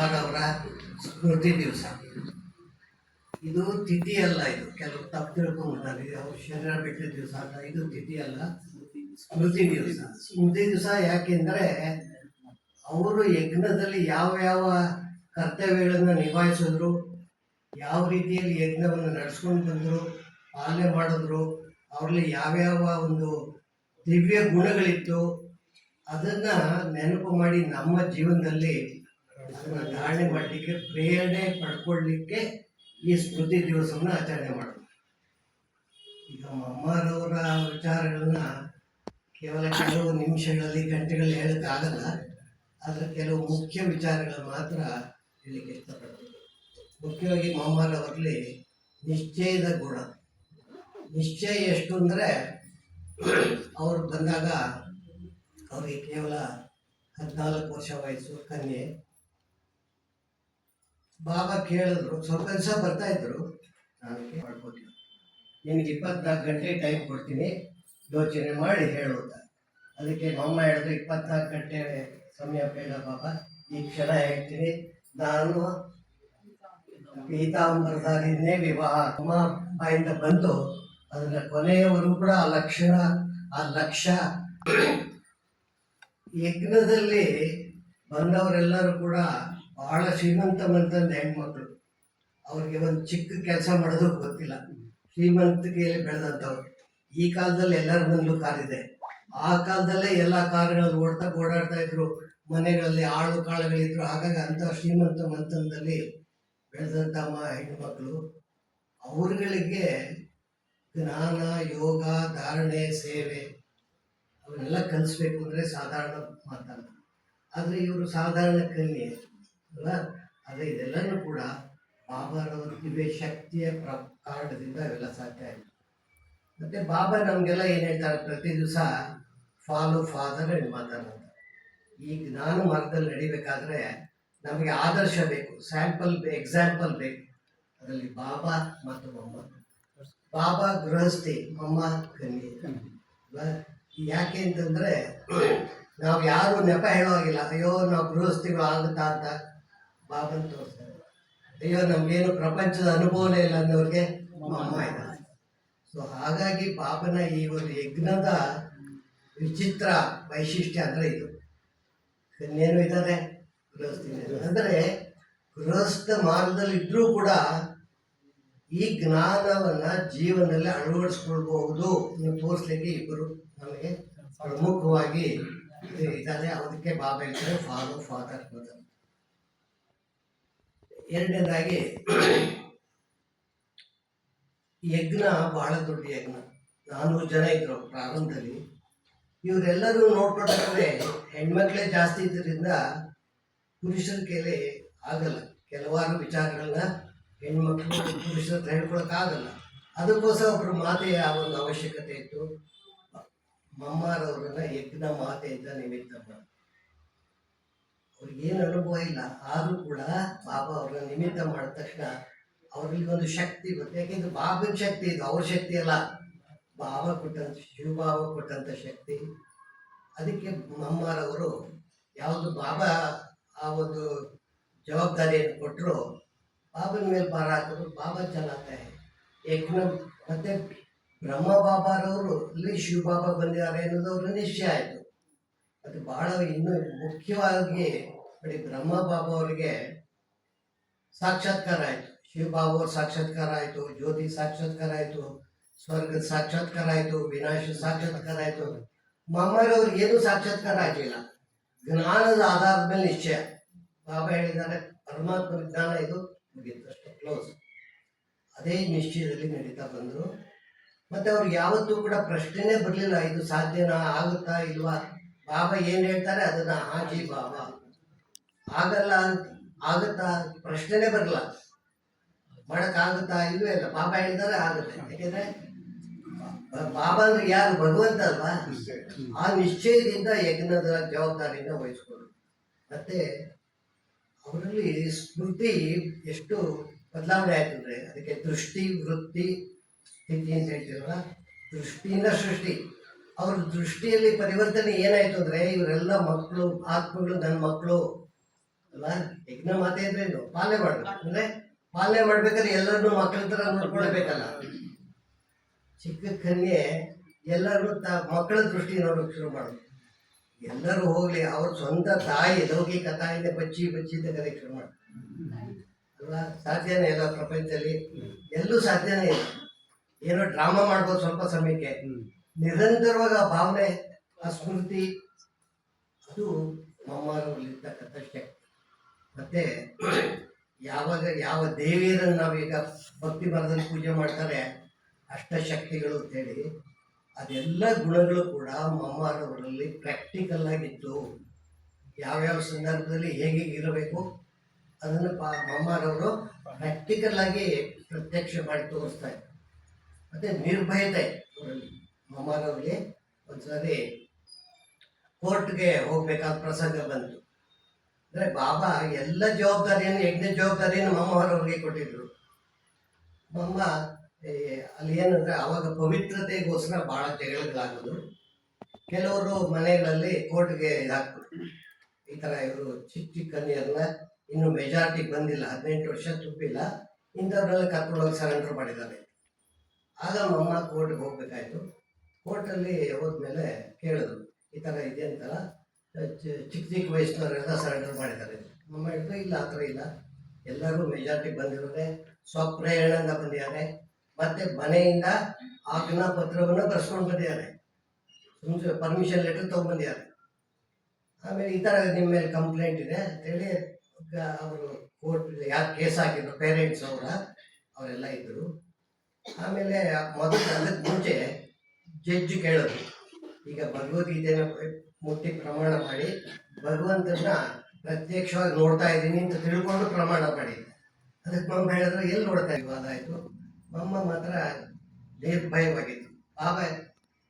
ಮಮ್ಮಾರವರ ಸ್ಮೃತಿ ದಿವಸ. ಇದು ತಿಥಿ ಅಲ್ಲ, ಇದು ಕೆಲವು ತಪ್ಪು ತಿಳ್ಕೊಂಡ್ಬಿಡ್ತಾರೆ. ಅವ್ರು ಶರೀರ ಬಿಟ್ಟ ದಿವಸ ಅಂತ. ಇದು ತಿಥಿ ಅಲ್ಲ, ಸ್ಮೃತಿ ದಿವಸ. ಸ್ಮೃತಿ ದಿವಸ ಯಾಕೆಂದರೆ ಅವರು ಯಜ್ಞದಲ್ಲಿ ಯಾವ ಯಾವ ಕರ್ತವ್ಯಗಳನ್ನು ನಿಭಾಯಿಸಿದ್ರು, ಯಾವ ರೀತಿಯಲ್ಲಿ ಯಜ್ಞವನ್ನು ನಡೆಸ್ಕೊಂಡು ಬಂದರು, ಪಾಲನೆ ಮಾಡಿದ್ರು, ಅವರಲ್ಲಿ ಯಾವ್ಯಾವ ಒಂದು ದಿವ್ಯ ಗುಣಗಳಿತ್ತು, ಅದನ್ನು ನೆನಪು ಮಾಡಿ ನಮ್ಮ ಜೀವನದಲ್ಲಿ ಅದನ್ನು ಧಾರಣೆ ಮಾಡಲಿಕ್ಕೆ, ಪ್ರೇರಣೆ ಪಡ್ಕೊಳ್ಳಿಕ್ಕೆ ಈ ಸ್ಮೃತಿ ದಿವಸವನ್ನು ಆಚರಣೆ ಮಾಡೋದು. ಈಗ ಮಮ್ಮಾರವರ ವಿಚಾರಗಳನ್ನ ಕೇವಲ ಕೆಲವು ನಿಮಿಷಗಳಲ್ಲಿ, ಗಂಟೆಗಳಲ್ಲಿ ಹೇಳೋಕ್ಕಾಗಲ್ಲ. ಆದರೆ ಕೆಲವು ಮುಖ್ಯ ವಿಚಾರಗಳು ಮಾತ್ರ ಹೇಳಲಿಕ್ಕೆ ಇಷ್ಟಪಡ್ತೀನಿ. ಮುಖ್ಯವಾಗಿ ಮಮ್ಮಾರವರಲ್ಲಿ ನಿಶ್ಚಯದ ಗುಣ. ನಿಶ್ಚಯ ಎಷ್ಟು ಅಂದರೆ, ಅವರು ಬಂದಾಗ ಅವರಿಗೆ ಕೇವಲ 14 ವರ್ಷ ವಯಸ್ಸು, ಕನ್ಯೆ. ಬಾಬಾ ಕೇಳಿದ್ರು, ಸ್ವಲ್ಪ ದಿವಸ ಬರ್ತಾಯಿದ್ರು, ನಾನು ಮಾಡ್ಕೊತೀನಿ, ನಿನಗೆ 24 ಗಂಟೆ ಟೈಮ್ ಕೊಡ್ತೀನಿ, ಯೋಚನೆ ಮಾಡಿ ಹೇಳುತ್ತ. ಅದಕ್ಕೆ ಮಮ್ಮ ಹೇಳಿದ್ರು, 24 ಗಂಟೆ ಸಮಯ ಬೇಡ ಬಾಬಾ, ಈ ಕ್ಷಣ ಹೇಳ್ತೀನಿ. ನಾನು ಪೀತಾಂಬರದಾರಿನೇ ವಿವಾಹ ಅಮ್ಮ ಬಾಯಿಂದ ಬಂದು ಅದರ ಕೊನೆಯವರೆಗೂ ಕೂಡ ಆ ಲಕ್ಷ್ಯ ಯಜ್ಞದಲ್ಲಿ ಬಂದವರೆಲ್ಲರೂ ಕೂಡ ಬಹಳ ಶ್ರೀಮಂತ ಹೆಣ್ಮಕ್ಳು. ಅವ್ರಿಗೆ ಒಂದು ಚಿಕ್ಕ ಕೆಲಸ ಮಾಡೋದು ಗೊತ್ತಿಲ್ಲ, ಶ್ರೀಮಂತಿಕೆಯಲ್ಲಿ ಬೆಳೆದಂಥವ್ರು. ಈ ಕಾಲದಲ್ಲಿ ಎಲ್ಲರ ಮನೇಲೂ ಕಾರಿದೆ. ಆ ಕಾಲದಲ್ಲೇ ಎಲ್ಲ ಕಾರುಗಳಲ್ಲಿ ಓಡಾಡ್ತಾ ಇದ್ರು, ಮನೆಗಳಲ್ಲಿ ಆಳು ಕಾಳುಗಳಿದ್ರು. ಹಾಗಾಗಿ ಅಂಥ ಶ್ರೀಮಂತ ಮಂತನದಲ್ಲಿ ಬೆಳೆದಂಥ ಹೆಣ್ಮಕ್ಳು, ಅವ್ರಗಳಿಗೆ ಜ್ಞಾನ, ಯೋಗ, ಧಾರಣೆ, ಸೇವೆ ಅವನ್ನೆಲ್ಲ ಕಲಿಸ್ಬೇಕು ಅಂದರೆ ಸಾಧಾರಣ ಮಾತಲ್ಲ. ಆದರೆ ಇವರು ಸಾಧಾರಣ ಕನ್ಯೆ ಅಲ್ಲ. ಆದರೆ ಇದೆಲ್ಲನೂ ಕೂಡ ಬಾಬಾರವ್ರ ದಿವ್ಯ ಶಕ್ತಿಯ ಕಾರಣದಿಂದ ಇವೆಲ್ಲ ಸಾಧ್ಯ ಆಯಿತು. ಮತ್ತು ಬಾಬಾ ನಮಗೆಲ್ಲ ಏನು ಹೇಳ್ತಾರೆ, ಪ್ರತಿ ದಿವಸ ಫಾಲೋ ಫಾದರ್ ಆ್ಯಂಡ್ ಮದರ್ ಅಂತ. ಈ ಜ್ಞಾನ ಮಾರ್ಗದಲ್ಲಿ ನಡಿಬೇಕಾದ್ರೆ ನಮಗೆ ಆದರ್ಶ ಬೇಕು, ಎಕ್ಸಾಂಪಲ್ ಬೇಕು. ಅದರಲ್ಲಿ ಬಾಬಾ ಮತ್ತು ಮಮ್ಮ. ಬಾಬಾ ಗೃಹಸ್ಥಿ, ಮಮ್ಮ ಕನ್ಯೆ. ಯಾಕೆ ಅಂತಂದರೆ ನಾವು ಯಾರು ನೆಪ ಹೇಳೋವಾಗಿಲ್ಲ. ಅಯ್ಯೋ ನಾವು ಗೃಹಸ್ಥಿಗಳು ಆಗುತ್ತಾ ಅಂತ ಬಾಬನ್ ತೋರಿಸ್ತಾರೆ. ಅಯ್ಯೋ ನಮಗೇನು ಪ್ರಪಂಚದ ಅನುಭವನೇ ಇಲ್ಲ ಅನ್ನೋರಿಗೆ ಮಮ್ಮ ಇದ್ದಾರೆ. ಸೊ ಹಾಗಾಗಿ ಬಾಬನ ಈ ಒಂದು ಯಜ್ಞದ ವಿಚಿತ್ರ ವೈಶಿಷ್ಟ್ಯ ಅಂದರೆ ಇದು. ಕನ್ಯೇನೂ ಇದ್ದಾರೆ, ಗೃಹಸ್ಥಿನೂ ಇದ್ದಾರೆ. ಅಂದರೆ ಗೃಹಸ್ಥ ಮಾರ್ಗದಲ್ಲಿ ಇದ್ರೂ ಕೂಡ ಈ ಜ್ಞಾನವನ್ನು ಜೀವನದಲ್ಲಿ ಅಳವಡಿಸ್ಕೊಳ್ಬಹುದು ನೀವು ತೋರಿಸ್ಲಿಕ್ಕೆ ಇಬ್ಬರು ನಮಗೆ ಪ್ರಮುಖವಾಗಿ ಇದ್ದಾರೆ. ಅದಕ್ಕೆ ಬಾಬಾ ಹೇಳ್ತಾರೆ ಫಾಲೋ ಫಾದರ್ ಮದರ್. ಎರಡನೇದಾಗಿ ಯಜ್ಞ ಬಹಳ ದೊಡ್ಡ ಯಜ್ಞ. 400 ಜನ ಇದ್ರು ಪ್ರಾರಂಭದಲ್ಲಿ. ಇವರೆಲ್ಲರೂ ನೋಡ್ಕೊಂಡ್ರೆ ಹೆಣ್ಮಕ್ಳೇ ಜಾಸ್ತಿ ಇದ್ದರಿಂದ ಪುರುಷರ ಕೈಲಿ ಆಗಲ್ಲ. ಕೆಲವಾರು ವಿಚಾರಗಳನ್ನ ಹೆಣ್ಮಕ್ಳು ಪುರುಷರ ಹತ್ರ ಹೇಳ್ಕೊಳಕ್ಕಾಗಲ್ಲ. ಅದಕ್ಕೋಸ್ಕರ ಒಬ್ಬರು ಮಾತೆಯ ಒಂದು ಅವಶ್ಯಕತೆ ಇತ್ತು. ಮಮ್ಮಾರವ್ರನ್ನ ಯಜ್ಞ ಮಾತೆಯಿಂದ ನಿಮಿತ್ತ ಮಾಡಿ, ಅವ್ರಿಗೇನು ಅನುಭವ ಇಲ್ಲ, ಆದರೂ ಕೂಡ ಬಾಬಾ ಅವ್ರನ್ನ ನಿಮಿತ್ತ ಮಾಡಿದ ತಕ್ಷಣ ಅವ್ರಿಗೆ ಒಂದು ಶಕ್ತಿ ಗೊತ್ತು. ಯಾಕೆಂದ್ರೆ ಬಾಬನ ಶಕ್ತಿ ಇದು, ಅವ್ರ ಶಕ್ತಿ ಅಲ್ಲ, ಬಾಬಾ ಕೊಟ್ಟಂತ, ಶಿವಬಾಬಾ ಕೊಟ್ಟಂಥ ಶಕ್ತಿ. ಅದಕ್ಕೆ ಮಮ್ಮಾರವರು ಯಾವುದು ಬಾಬಾ ಆ ಒಂದು ಜವಾಬ್ದಾರಿಯನ್ನು ಕೊಟ್ಟರು, ಬಾಬನ ಮೇಲೆ ಭಾರ ಹಾಕಿದ್ರು. ಬಾಬಾ ಚಲಾಗ್ತಾರೆ ಯಜ್ಞ. ಮತ್ತು ಬ್ರಹ್ಮ ಬಾಬಾರವರು ಅಲ್ಲಿ ಶಿವಬಾಬಾ ಬಂದಿದ್ದಾರೆ ಅನ್ನೋದು ಅವ್ರ ನಿಶ್ಚಯ ಆಯಿತು. ಅದು ಬಹಳ ಇನ್ನೂ ಮುಖ್ಯವಾಗಿ ನೋಡಿ, ಬ್ರಹ್ಮ ಬಾಬಾ ಅವರಿಗೆ ಸಾಕ್ಷಾತ್ಕಾರ ಆಯಿತು, ಶಿವಬಾಬಾ ಅವ್ರ ಸಾಕ್ಷಾತ್ಕಾರ ಆಯಿತು, ಜ್ಯೋತಿ ಸಾಕ್ಷಾತ್ಕಾರ ಆಯಿತು, ಸ್ವರ್ಗದ ಸಾಕ್ಷಾತ್ಕಾರ ಆಯಿತು, ವಿನಾಶ ಸಾಕ್ಷಾತ್ಕಾರ ಆಯಿತು. ಮಮ್ಮರವ್ರಿಗೆ ಏನೂ ಸಾಕ್ಷಾತ್ಕಾರ ಆಗಲಿಲ್ಲ. ಜ್ಞಾನದ ಆಧಾರದ ಮೇಲೆ ನಿಶ್ಚಯ. ಬಾಬಾ ಹೇಳಿದ್ದಾರೆ ಪರಮಾತ್ಮ ವಿಜ್ಞಾನ ಇದು ಮುಗಿತು, ಅಷ್ಟೇ, ಕ್ಲೋಸ್. ಅದೇ ನಿಶ್ಚಯದಲ್ಲಿ ನಡೀತಾ ಬಂದರು. ಮತ್ತು ಅವ್ರಿಗೆ ಯಾವತ್ತೂ ಕೂಡ ಪ್ರಶ್ನೆನೇ ಬರಲಿಲ್ಲ, ಇದು ಸಾಧ್ಯನಾ, ಆಗುತ್ತಾ ಇಲ್ವಾ. ಬಾಬಾ ಏನು ಹೇಳ್ತಾರೆ ಅದನ್ನು ಹಾಜಿ ಬಾಬಾ, ಆಗಲ್ಲ ಆಗುತ್ತಾ ಪ್ರಶ್ನೆನೇ ಬರಲ್ಲ, ಮಾಡೋಕ್ಕಾಗುತ್ತಾ ಇಲ್ವೇ ಇಲ್ಲ. ಬಾಬಾ ಹೇಳಿದ್ದಾರೆ ಆಗುತ್ತೆ. ಯಾಕೆಂದರೆ ಬಾಬಾ ಅಂದ್ರೆ ಯಾರು, ಭಗವಂತ ಅಲ್ವಾ. ಆ ನಿಶ್ಚಯದಿಂದ ಯಜ್ಞದ ಜವಾಬ್ದಾರಿಯಿಂದ ವಹಿಸ್ಕೊಂಡು, ಮತ್ತು ಅವರಲ್ಲಿ ಸ್ಮೃತಿ ಎಷ್ಟು ಬದಲಾವಣೆ ಆಯ್ತು ಅಂದರೆ, ಅದಕ್ಕೆ ದೃಷ್ಟಿ, ವೃತ್ತಿ, ಸ್ಥಿತಿ ಅಂತ ಹೇಳ್ತೀವಲ್ಲ, ದೃಷ್ಟಿಯಿಂದ ಸೃಷ್ಟಿ. ಅವ್ರ ದೃಷ್ಟಿಯಲ್ಲಿ ಪರಿವರ್ತನೆ ಏನಾಯಿತು ಅಂದರೆ, ಇವರೆಲ್ಲ ಮಕ್ಕಳು, ಆತ್ಮಗಳು, ನನ್ನ ಮಕ್ಕಳು, ಅಲ್ಲ, ಯಜ್ಞ ಮಾತೆ ಅಂದ್ರೆ ಏನು ಪಾಲನೆ ಮಾಡ್ಬೇಕು. ಅಂದ್ರೆ ಪಾಲನೆ ಮಾಡ್ಬೇಕಾದ್ರೆ ಎಲ್ಲರನ್ನೂ ಮಕ್ಕಳ ತರ ನೋಡ್ಕೊಳ್ಬೇಕಲ್ಲ. ಚಿಕ್ಕ ಕನ್ಯೆ ಎಲ್ಲರೂ ಮಕ್ಕಳ ದೃಷ್ಟಿ ನೋಡೋಕೆ ಶುರು ಮಾಡೋದು. ಎಲ್ಲರೂ ಹೋಗ್ಲಿ, ಅವ್ರ ಸ್ವಂತ ತಾಯಿ ಲೌಕಿಕ ತಾಯಿನ ಬಚ್ಚಿ ಬಚ್ಚಿದ್ದ ಕರೆಕ್ಟ್ ಮಾಡಿ ಅಲ್ವಾ? ಸಾಧ್ಯನೇ ಇಲ್ಲ ಪ್ರಪಂಚದಲ್ಲಿ, ಎಲ್ಲೂ ಸಾಧ್ಯನೇ ಇಲ್ಲ. ಏನೋ ಡ್ರಾಮಾ ಮಾಡ್ಬೋದು ಸ್ವಲ್ಪ ಸಮಯಕ್ಕೆ, ನಿರಂತರವಾಗಿ ಆ ಭಾವನೆ, ಆ ಸ್ಮೃತಿ, ಅದು ಮಮ್ಮಾರಲ್ಲಿರ್ತಕ್ಕಂಥ ಶಕ್ತಿ. ಮತ್ತೆ ಯಾವಾಗ ಯಾವ ದೇವಿಯರನ್ನು ನಾವೀಗ ಭಕ್ತಿ ಮರದಲ್ಲಿ ಪೂಜೆ ಮಾಡ್ತಾರೆ, ಅಷ್ಟಶಕ್ತಿಗಳು ಅಂತೇಳಿ, ಅದೆಲ್ಲ ಗುಣಗಳು ಕೂಡ ಮಮ್ಮಾರವರಲ್ಲಿ ಪ್ರಾಕ್ಟಿಕಲ್ ಆಗಿತ್ತು. ಯಾವ್ಯಾವ ಸಂದರ್ಭದಲ್ಲಿ ಹೇಗೆ ಇರಬೇಕು ಅದನ್ನು ಮಮ್ಮಾರವರು ಪ್ರಾಕ್ಟಿಕಲ್ ಆಗಿ ಪ್ರತ್ಯಕ್ಷ ಮಾಡಿ ತೋರಿಸ್ತಾ ಇದ್ರು. ಮತ್ತೆ ನಿರ್ಭಯತೆ ಅವರಲ್ಲಿ. ಮಮ್ಮಾರವರಲ್ಲಿ ಒಂದ್ಸರಿ ಕೋರ್ಟ್ಗೆ ಹೋಗ್ಬೇಕಾದ ಪ್ರಸಂಗ ಬಂತು. ಅಂದರೆ ಬಾಬಾ ಎಲ್ಲ ಜವಾಬ್ದಾರಿಯನ್ನು, ಯಜ್ಞ ಜವಾಬ್ದಾರಿಯನ್ನು ಮಮ್ಮವರವ್ರಿಗೆ ಕೊಟ್ಟಿದ್ರು. ಮಮ್ಮ ಅಲ್ಲಿ ಏನಂದ್ರೆ ಅವಾಗ ಪವಿತ್ರತೆಗೋಸ್ಕರ ಬಹಳ ಜಗಳಗಳಾಗೋದು. ಕೆಲವರು ಮನೆಗಳಲ್ಲಿ ಕೋರ್ಟ್ಗೆ ಇದಾಗ್ತದೆ, ಈ ಥರ ಇವರು ಚಿಕ್ಕ ಚಿಕ್ಕ ಕನ್ಯರನ್ನ ಇನ್ನು ಮೆಜಾರಿಟಿಗೆ ಬಂದಿಲ್ಲ, 18 ವರ್ಷ ತುಂಬಿಲ್ಲ, ಇಂಥವ್ರನ್ನೆಲ್ಲ ಕರ್ಕೊಂಡೋಗಿ ಸರೆಂಡರ್ ಮಾಡಿದ್ದಾರೆ. ಆಗ ಮಮ್ಮ ಕೋರ್ಟ್ಗೆ ಹೋಗ್ಬೇಕಾಯ್ತು. ಕೋರ್ಟಲ್ಲಿ ಹೋದ್ಮೇಲೆ ಕೇಳಿದ್ರು, ಈ ಥರ ಇದೆ ಅಂತಲ್ಲ, ಚಿಕ್ಕ ಚಿಕ್ಕ ವಯಸ್ಸಿನವರೆಲ್ಲ ಸರೆಂಡರ್ ಮಾಡಿದ್ದಾರೆ. ಮಮ್ಮ ಹೇಳಿದ್ರು, ಇಲ್ಲ ಆ ಥರ ಇಲ್ಲ, ಎಲ್ಲರೂ ಮೆಜಾರಿಟಿ ಬಂದಿರೋದೆ, ಸ್ವಪ್ರೇರಣೆಯಿಂದ ಬಂದಿದ್ದಾರೆ, ಮತ್ತೆ ಮನೆಯಿಂದ ಆಜ್ಞಾ ಪತ್ರವನ್ನು ಬರ್ಸ್ಕೊಂಡು ಬಂದಿದ್ದಾರೆ, ಸುಮ್ಮನೆ ಪರ್ಮಿಷನ್ ಲೆಟರ್ ತೊಗೊಂಡ್ಬಂದಿದ್ದಾರೆ. ಆಮೇಲೆ ಈ ಥರ ನಿಮ್ಮ ಮೇಲೆ ಕಂಪ್ಲೇಂಟ್ ಇದೆ ಅಂತೇಳಿ ಅವರು ಕೋರ್ಟ್ ಯಾರು ಕೇಸ್ ಹಾಕಿದ್ರು ಪೇರೆಂಟ್ಸ್ ಅವರೆಲ್ಲ ಇದ್ದರು. ಆಮೇಲೆ ಮೊದಲು ಅದಕ್ಕೆ ಮುಂಚೆ ಜಡ್ಜ್ ಕೇಳಿದ್ರು, ಈಗ ಭಗವದ್ಗೀತೆನ ಮುಟ್ಟಿ ಪ್ರಮಾಣ ಮಾಡಿ ಭಗವಂತನ ಪ್ರತ್ಯಕ್ಷವಾಗಿ ನೋಡ್ತಾ ಇದ್ದೀನಿ ಅಂತ ತಿಳ್ಕೊಂಡು ಪ್ರಮಾಣ ಮಾಡಿ. ಅದಕ್ಕೆ ಮಮ್ಮ ಹೇಳಿದ್ರು, ಎಲ್ಲಿ ನೋಡ್ತಾ ಇವಾಗ ಆಯಿತು. ಮಮ್ಮ ಮಾತ್ರ ನಿರ್ಭಯವಾಗಿತ್ತು. ಬಾಬಾ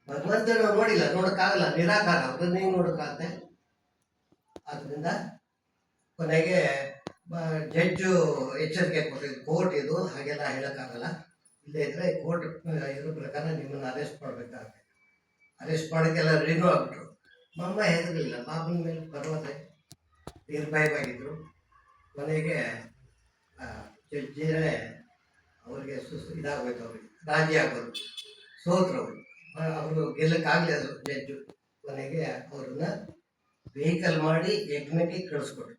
ಭಗವಂತನ ನೋಡಿಲ್ಲ, ನೋಡೋಕ್ಕಾಗಲ್ಲ, ನಿರಾಕಾರ, ಅವ್ರನ್ನ ನೀವು ನೋಡೋಕ್ಕಾಗತ್ತೆ. ಆದ್ದರಿಂದ ಕೊನೆಗೆ ಜಡ್ಜು ಎಚ್ಚರಿಕೆ ಕೊಟ್ಟಿದ್ದು, ಕೋರ್ಟ್ ಇದು ಹಾಗೆಲ್ಲ ಹೇಳೋಕ್ಕಾಗಲ್ಲ, ಇಲ್ಲೇ ಇದ್ರೆ ಕೋರ್ಟ್ ಇದ್ರ ಪ್ರಕಾರ ನಿಮ್ಮನ್ನು ಅರೆಸ್ಟ್ ಮಾಡಬೇಕಾಗುತ್ತೆ. ಅರೆಸ್ಟ್ ಮಾಡೋಕ್ಕೆಲ್ಲ ರೆಡಿನೂ ಆಗ್ಬಿಟ್ರು. ಮಮ್ಮ ಹೆದರಲಿಲ್ಲ, ಬಾಬನ ಮೇಲೆ ಭರವಸೆ, ನಿರ್ಭಯವಾಗಿದ್ದರು. ಕೊನೆಗೆ ಜಡ್ಜಿನೇ ಅವ್ರಿಗೆ ಇದಾಗಬೇಕು, ಅವ್ರಿಗೆ ರಾಜಿ ಆಗೋದು, ಸೋತರು ಅವರು ಗೆಲ್ಲಕ್ಕಾಗಲಿಲ್ಲ ಜಡ್ಜು. ಕೊನೆಗೆ ಅವ್ರನ್ನ ವೆಹಿಕಲ್ ಮಾಡಿ ಯಜ್ಞಕ್ಕೆ ಕಳಿಸ್ಕೊಟ್ರು.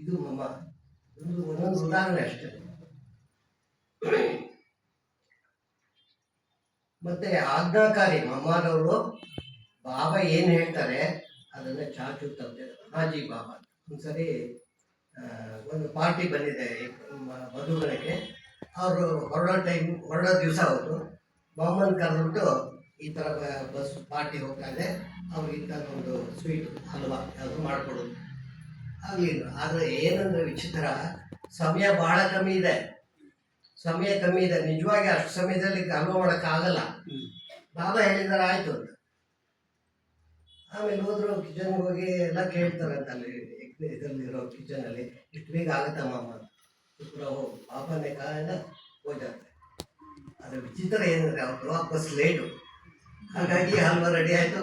ಇದು ಮಮ್ಮ ಒಂದೊಂದು ಉದಾಹರಣೆ ಅಷ್ಟೇ. ಮತ್ತೆ ಆಜ್ಞಾಕಾರಿ ಮಮ್ಮಾರವರು ಬಾಬಾ ಏನು ಹೇಳ್ತಾರೆ ಅದನ್ನ ಚಾಚು ತಪ್ಪದೆ ಹಾಜಿ ಬಾಬಾ. ಒಂದ್ಸರಿ ಒಂದು ಪಾರ್ಟಿ ಬಂದಿದೆ ಮಧುಬನಕ್ಕೆ, ಅವರು ಹೊರಡೋ ದಿವಸ ಅವರು ಮೊಮ್ಮನ್ ಕರೆದ್ಬಿಟ್ಟು, ಈ ಥರ ಬಸ್ ಪಾರ್ಟಿ ಹೋಗ್ತಾ ಇದೆ, ಅವ್ರಿಗೆ ಒಂದು ಸ್ವೀಟ್ ಹಲ್ವಾ ಯಾವುದು ಮಾಡಿಕೊಡೋದು ಆಗಲಿ. ಆದರೆ ಏನಂದ್ರೆ ವಿಚಿತ್ರ, ಸಮಯ ಬಹಳ ಕಮ್ಮಿ ಇದೆ, ನಿಜವಾಗಿ ಅಷ್ಟು ಸಮಯದಲ್ಲಿ ಹಲ್ವಾ ಮಾಡೋಕ್ಕಾಗಲ್ಲ. ಬಾಬಾ ಹೇಳಿದಾರೆ ಆಯಿತು ಅಂತ. ಆಮೇಲೆ ಹೋದ್ರು, ಕಿಚನ್ಗೆ ಹೋಗಿ ಎಲ್ಲ ಕೇಳ್ತಾರಂತ, ಅಲ್ಲಿ ಇದರಲ್ಲಿರೋ ಕಿಚನಲ್ಲಿ, ಇಷ್ಟು ಬೇಗ ಆಗುತ್ತಮ್ಮ ಶುಕ್ರ ಹೋಗಿ ಬಾಬಾನೇ ಕಾರಣ ಹೋಗ್ತಾರೆ. ಅದು ವಿಚಿತ್ರ ಏನಂದ್ರೆ ಅವ್ರದ್ದು ವಾಪಸ್ ಲೇಟು, ಹಾಗಾಗಿ ಹಲ್ವಾ ರೆಡಿ ಆಯಿತು.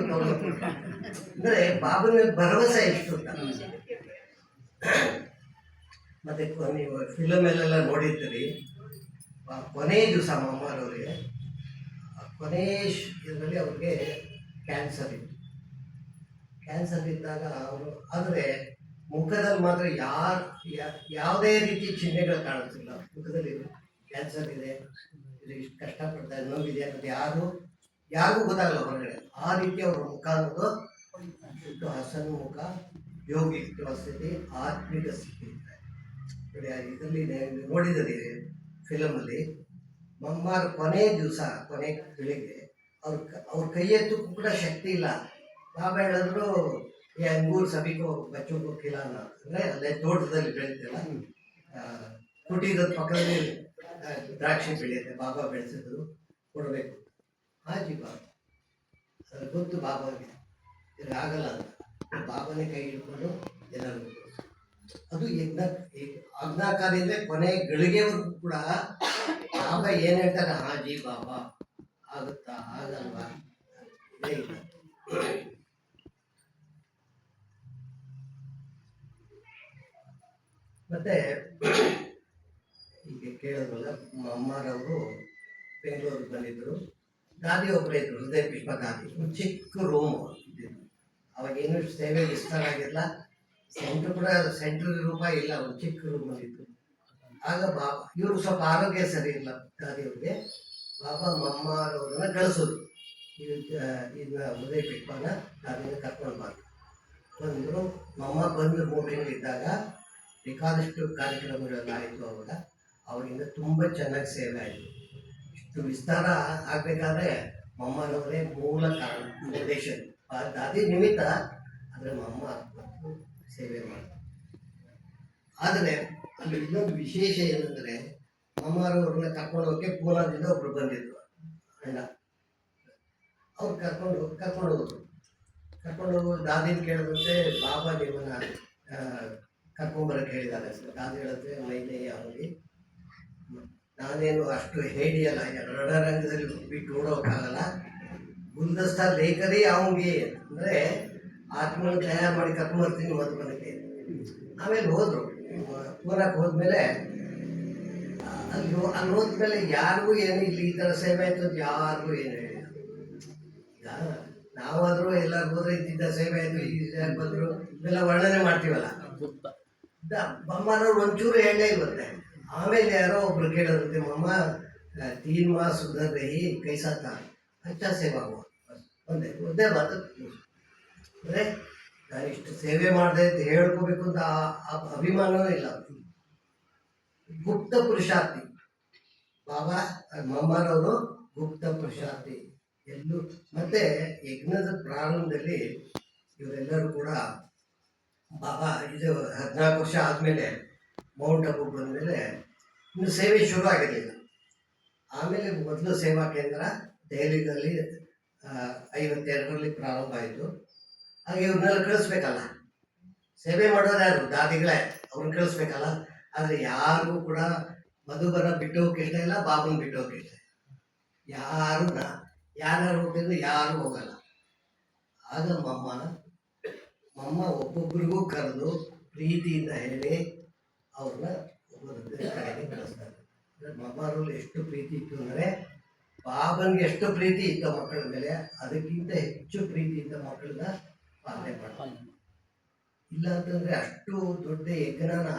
ಅಂದರೆ ಬಾಬನ ಭರವಸೆ ಎಷ್ಟು ಅಂತ. ಮತ್ತೆ ನೀವು ಫಿಲಮಲ್ಲೆಲ್ಲ ನೋಡಿರ್ತೀರಿ, ಕೊನೆಯ ದಿವಸ ಮಮ್ಮರವರಿಗೆ ಕೊನೆಯ ಇದರಲ್ಲಿ ಅವ್ರಿಗೆ ಕ್ಯಾನ್ಸರ್ ಇತ್ತು. ಕ್ಯಾನ್ಸರ್ ಇದ್ದಾಗ ಅವರು, ಆದರೆ ಮುಖದಲ್ಲಿ ಮಾತ್ರ ಯಾವುದೇ ರೀತಿ ಚಿಹ್ನೆಗಳು ಕಾಣಿಸ್ತಿಲ್ಲ. ಮುಖದಲ್ಲಿ ಕ್ಯಾನ್ಸರ್ ಇದೆ, ಇದು ಇಷ್ಟು ಕಷ್ಟಪಡ್ತಾ ಇದೆ, ನೋವಿದೆ ಅನ್ನೋದು ಯಾರಿಗೂ ಗೊತ್ತಾಗಲ್ಲ ಹೊರಗಡೆ. ಆ ರೀತಿ ಅವರ ಮುಖ ಅನ್ನೋದು ಇಷ್ಟು ಹಸನ್ಮುಖ, ಯೋಗಿತ್ವ ಸ್ಥಿತಿ, ಆತ್ಮಿಕ ಸ್ಥಿತಿ ಇರ್ತಾರೆ. ಇದರಲ್ಲಿ ನೋಡಿದರೆ ಫಿಲಮಲ್ಲಿ ಮಮ್ಮಾರ ಕೊನೆ ದಿವಸ, ಕೊನೆ ಬೆಳಿಗ್ಗೆ ಅವ್ರ ಕೈ ಎತ್ತಕ್ಕೂ ಕೂಡ ಶಕ್ತಿ ಇಲ್ಲ. ಬಾಬಾ ಹೇಳಿದ್ರು, ಈ ಅಂಗೂರ್ ಸಭಿಕೋ ಬಚ್ಚೋಕ್ಕೂ ಖಿಲಾನ, ಅಂದರೆ ಅಲ್ಲೇ ತೋಟದಲ್ಲಿ ಬೆಳೀತಲ್ಲ, ಕುಟೀರದ ಪಕ್ಕದಲ್ಲಿ ದ್ರಾಕ್ಷಿ ಬೆಳೆಯುತ್ತೆ, ಬಾಬಾ ಬೆಳೆಸಿದ್ರು, ಕೊಡಬೇಕು. ಹಾಜಿ ಬಾಬಾ ಅದು ಗೊತ್ತು ಬಾಬಾಗೆ, ಆಗಲ್ಲ ಅಂತ ಬಾಬಾನೇ ಕೈ ಹಿಡ್ಕೊಂಡು ಎಲ್ಲರಿಗೂ. ಅದು ಆಜ್ಞಾಕಾರಿ ಅಂದರೆ ಕೊನೆ ಗಳಿಗೆವರೆಗೂ ಕೂಡ ಬಾಬಾ ಏನು ಹೇಳ್ತಾರೆ, ಹಾಜಿ ಬಾಬಾ, ಆಗುತ್ತಾ ಆಗಲ್ವಾ, ಇದೇ ಇಲ್ಲ. ಮತ್ತೆ ಈಗ ಕೇಳಿದ್ರಲ್ಲ, ಅಮ್ಮರವರು ಬೆಂಗಳೂರಿಗೆ ಬಂದಿದ್ದರು. ದಾದಿ ಒಬ್ಬರೇ ಇದ್ರು, ಹೃದಯ ಪುಷ್ಪ ದಾದಿ. ಒಂದು ಚಿಕ್ಕ ರೂಮ್ ಇದ್ದಿದ್ದು. ಅವಾಗೇನು ಸೇವೆ ವಿಸ್ತಾರ ಆಗಿಲ್ಲ, ಸೆಂಟ್ರ್ ರೂಪಾಯಿ ಇಲ್ಲ, ಒಂದು ಚಿಕ್ಕ ರೂಮ್ ಇತ್ತು. ಆಗ ಬಾಬಾ ಇವರು ಸ್ವಲ್ಪ ಆರೋಗ್ಯ ಸರಿ ಇಲ್ಲ ದಾದಿಯವ್ರಿಗೆ. ಬಾಬಾ ಮಮ್ಮರವ್ರನ್ನ ಕಳಿಸೋದು, ಇದನ್ನ ಹೃದಯ ಪುಷ್ಪನ ದಾದಿನ ಕರ್ಕೊಂಡು ಬಂದರು. ಮಮ್ಮ ಬಂದು 3 ತಿಂಗಳಿದ್ದಾಗ ಬೇಕಾದಷ್ಟು ಕಾರ್ಯಕ್ರಮಗಳೆಲ್ಲ ಆಯಿತು. ಅವಾಗಿಂದ ತುಂಬ ಚೆನ್ನಾಗಿ ಸೇವೆ ಆಯಿತು. ಇಷ್ಟು ವಿಸ್ತಾರ ಆಗಬೇಕಾದ್ರೆ ಮಮ್ಮನವರೇ ಮೂಲ ಕಾರಣ, ಫೌಂಡೇಶನ್. ದಾದಿ ನಿಮಿತ್ತ, ಆದರೆ ಮಮ್ಮ ಮತ್ತು ಸೇವೆ ಮಾಡ್ತಾರೆ. ಆದರೆ ಅಲ್ಲಿ ಇನ್ನೊಂದು ವಿಶೇಷ ಏನಂದರೆ, ಮಮ್ಮರವ್ರನ್ನ ಕರ್ಕೊಂಡು ಹೋಗೋಕ್ಕೆ ಪೂನಾದಿಂದ ಒಬ್ರು ಬಂದಿದ್ರು, ಅಣ್ಣ. ಅವ್ರು ಕರ್ಕೊಂಡು ಹೋಗೋದು ದಾದಿನ ಕೇಳಿದಂತೆ, ಬಾಬಾ ನಿಮ್ಮನ್ನ ಕರ್ಕೊಂಬರಕ್ಕೆ ಹೇಳಿದ್ದಾರೆ. ದಾದಿ ಹೇಳಿದ್ರೆ, ಮೈನೇ ಅವನಿಗೆ ನಾನೇನು ಅಷ್ಟು ಹೇಳಿಯಲ್ಲ, ರಣರಂಗದಲ್ಲಿ ಬಿಟ್ಟು ಓಡೋಕ್ಕಾಗಲ್ಲ. ಗುಲ್ದಸ್ತ ಲೇಖರಿ ಅವನಿಗೆ ಅಂದರೆ ಆತ್ಮನ ತಯಾರು ಮಾಡಿ ಕರ್ಕೊಂಬರ್ತೀನಿ ಮಧುಬನಕ್ಕೆ. ಆಮೇಲೆ ಹೋದರು. ಪೂನಾಕ್ಕೆ ಹೋದ್ಮೇಲೆ ಅಲ್ಲಿ ಹೋದ್ಮೇಲೆ ಯಾರಿಗೂ ಏನು ಇಲ್ಲಿ ಈ ಥರ ಸೇವೆ ಆಯಿತು ಅಂತ ಯಾರಿಗೂ ಏನು ಹೇಳಿಲ್ಲ. ಈಗ ನಾವಾದರೂ ಎಲ್ಲರೂ ಹೋದ್ರೆ ಇದ್ದಿದ್ದ ಸೇವೆ ಆಯಿತು, ಈಗ ಬಂದರು ಇವೆಲ್ಲ ವರ್ಣನೆ ಮಾಡ್ತೀವಲ್ಲ. ಬಮ್ಮನವ್ರು ಒಂಚೂರು ಹೇಳೇ ಇರುತ್ತೆ. ಆಮೇಲೆ ಯಾರೋ ಒಬ್ರು ಕೇಳೋದಂತೆ, ಮಮ್ಮ 3 ಮಾಸ ಸುಧರ್ ರಹಿ ಕೈಸಾ ಥಾ, ಅಚ್ಚಾ ಸೇವಾ ಹುವಾ. ಒಂದೇ ಮಾತು. ಅಂದರೆ ನಾನು ಇಷ್ಟು ಸೇವೆ ಮಾಡಿದೆ ಅಂತ ಹೇಳ್ಕೋಬೇಕು ಅಂತ ಅಭಿಮಾನವೂ ಇಲ್ಲ. ಗುಪ್ತ ಪುರುಷಾರ್ಥಿ ಬಾಬಾ ಮಮ್ಮರವರು, ಗುಪ್ತ ಪುರುಷಾರ್ಥಿ ಎಲ್ಲೂ. ಮತ್ತು ಯಜ್ಞದ ಪ್ರಾರಂಭದಲ್ಲಿ ಇವರೆಲ್ಲರೂ ಕೂಡ ಬಾಬಾ ಇದು 14 ವರ್ಷ ಆದಮೇಲೆ ಮೌಂಟ್ ಅಬು ಬಂದಮೇಲೆ ಇನ್ನು ಸೇವೆ ಶುರು ಆಗಿರಲಿಲ್ಲ. ಆಮೇಲೆ ಮೊದಲು ಸೇವಾ ಕೇಂದ್ರ ದೆಹಲಿಯಲ್ಲಿ 52ರಲ್ಲಿ ಪ್ರಾರಂಭ ಆಯಿತು. ಹಾಗೆ ಇವ್ರನ್ನೆಲ್ಲ ಕಳಿಸ್ಬೇಕಲ್ಲ, ಸೇವೆ ಮಾಡೋರು ಯಾರು? ದಾದಿಗಳೇ, ಅವ್ರನ್ನ ಕಳಿಸ್ಬೇಕಲ್ಲ. ಆದರೆ ಯಾರಿಗೂ ಕೂಡ ಮಧುಬನ ಬಿಟ್ಟು ಹೋಗಕ್ಕೆ ಇಷ್ಟ ಇಲ್ಲ, ಬಾಬನ ಬಿಟ್ಟು ಹೋಗಕ್ಕೆ ಇಷ್ಟ ಇಲ್ಲ. ಯಾರು ಹೋಗ್ತಿದ್ರು, ಯಾರೂ ಹೋಗಲ್ಲ. ಆಗ ಮಮ್ಮ ಒಬ್ಬೊಬ್ರಿಗೂ ಕರೆದು ಪ್ರೀತಿಯಿಂದ ಹೇಳಿ ಅವ್ರನ್ನ ಒಬ್ಬೊಬ್ಬರ ಕಡೆಗೆ ಕಳಿಸ್ತಾರೆ. ಮಮ್ಮರಲ್ಲಿ ಎಷ್ಟು ಪ್ರೀತಿ ಇತ್ತು ಅಂದರೆ, ಬಾಬನಿಗೆ ಎಷ್ಟು ಪ್ರೀತಿ ಇತ್ತು ಮಕ್ಕಳ ಮೇಲೆ, ಅದಕ್ಕಿಂತ ಹೆಚ್ಚು ಪ್ರೀತಿಯಿಂದ ಮಕ್ಕಳನ್ನ ಪಾಲನೆ ಮಾಡ್ತಾರೆ. ಇಲ್ಲ ಅಂತಂದರೆ ಅಷ್ಟು ದೊಡ್ಡ ಯಜ್ಞನ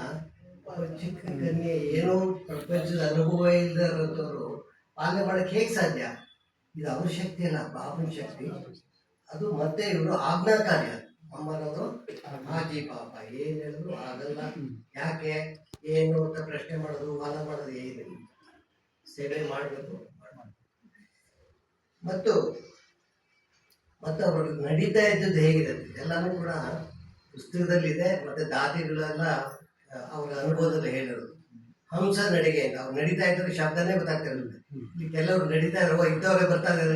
ಚಿಕ್ಕ ಕನ್ಯೆ, ಏನೋ ಪ್ರಪಂಚದ ಅನುಭವ ಇಲ್ಲದವರು ಪಾಲನೆ ಮಾಡೋಕ್ಕೆ ಹೇಗೆ ಸಾಧ್ಯ? ಇದು ಅವ್ರ ಶಕ್ತಿ ಅಲ್ಲ, ಬಾಬನ ಶಕ್ತಿ ಅದು. ಮತ್ತೆ ಇವರು ಆಜ್ಞಾಕಾರ್ಯ. ಅಮ್ಮನವರು ಹಾಜಿ ಪಾಪ ಏನು ಹೇಳಿದ್ರು ಆಗಲ್ಲ, ಯಾಕೆ ಏನು ಅಂತ ಪ್ರಶ್ನೆ ಮಾಡೋದು, ವಾದ ಮಾಡೋದು ಏನಿಲ್ಲ. ಸೇವೆ ಮಾಡಬೇಕು. ಮತ್ತು ಅವರು ನಡೀತಾ ಇದ್ದದ್ದು ಹೇಗಿರುತ್ತೆ ಎಲ್ಲನೂ ಕೂಡ ಪುಸ್ತಕದಲ್ಲಿದೆ. ಮತ್ತು ದಾದಿಗಳೆಲ್ಲ ಅವರ ಅನುಭವದಲ್ಲಿ ಹೇಳಿರೋದು. ಹಂಸ ನಡಿಗೆ ಅಂತ ಅವ್ರು ನಡೀತಾ ಇದ್ರು, ಶಬ್ದನೇ ಗೊತ್ತಾಗ್ತಿರಲಿಲ್ಲ. ಇಲ್ಲಿ ಕೆಲವರು ನಡೀತಾ ಇರೋ ಇಂಥವ್ರೆ ಬರ್ತಾ ಇದ್ದಾರೆ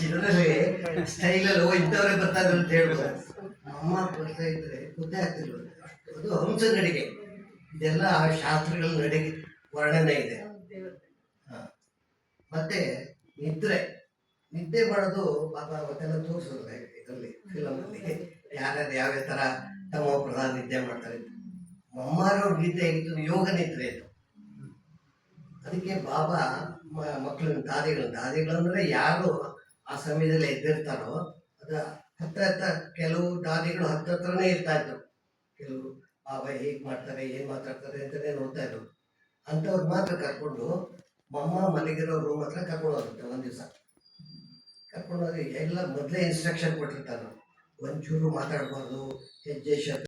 ಇದರಲ್ಲಿ ಸ್ಟೈಲಲ್ಲಿ ಇಂಥವ್ರೆ ಬರ್ತಾ ಇದ್ರು ಅಂತ ಹೇಳ್ಬೋದು. ಅಮ್ಮ ಬರ್ತಾ ಇದ್ರೆ ಗೊತ್ತೇ ಆಗ್ತಿರ್ಬೋದು. ಅದು ಹಂಸ ನಡಿಗೆ. ಇದೆಲ್ಲ ಶಾಸ್ತ್ರಗಳ ನಡಿಗೆ ವರ್ಣನೆ ಇದೆ. ಮತ್ತೆ ನಿದ್ದೆ ಮಾಡೋದು ಪಾಪ ಅವತ್ತೆಲ್ಲ ತೋರಿಸೋದು ಇದರಲ್ಲಿ, ಫಿಲಮಲ್ಲಿ ಯಾರ್ಯಾರು ಯಾವ್ಯಾವ ಥರ ತಮ್ಮ ಪ್ರಧಾನ ನಿದ್ದೆ ಮಾಡ್ತಾರೆ. ಮಮ್ಮಾರವ್ರ ನಿದ್ದೆ ಹೇಗಿತ್ತು? ಯೋಗ ನಿದ್ರೆ ಇದು. ಅದಕ್ಕೆ ಬಾಬಾ ಮಕ್ಕಳನ್ನ ದಾದಿಗಳಂದ್ರೆ ಯಾರು ಆ ಸಮಯದಲ್ಲಿ ಎದ್ದಿರ್ತಾರೋ ಅದು ಹತ್ರ ಕೆಲವು ದಾದಿಗಳು ಹತ್ರನೇ ಇರ್ತಾ ಇದ್ರು. ಕೆಲವರು ಬಾಬಾ ಹೇಗೆ ಮಾಡ್ತಾರೆ, ಏನು ಮಾತಾಡ್ತಾರೆ ಅಂತಲೇ ನೋಡ್ತಾ ಇದ್ರು. ಅಂಥವ್ರು ಮಾತ್ರ ಕರ್ಕೊಂಡು ಮಮ್ಮ ಮಲಗಿರೋ ರೂಮ್ ಹತ್ರ ಕರ್ಕೊಂಡು ಹೋಗುತ್ತೆ. ಒಂದು ದಿವಸ ಕರ್ಕೊಂಡೋಗಿ ಎಲ್ಲ ಮೊದಲೇ ಇನ್ಸ್ಟ್ರಕ್ಷನ್ ಕೊಟ್ಟಿರ್ತಾರೆ, ಒಂಚೂರು ಮಾತಾಡಬಾರ್ದು, ಹೆಜ್ಜೆ ಶಬ್ದ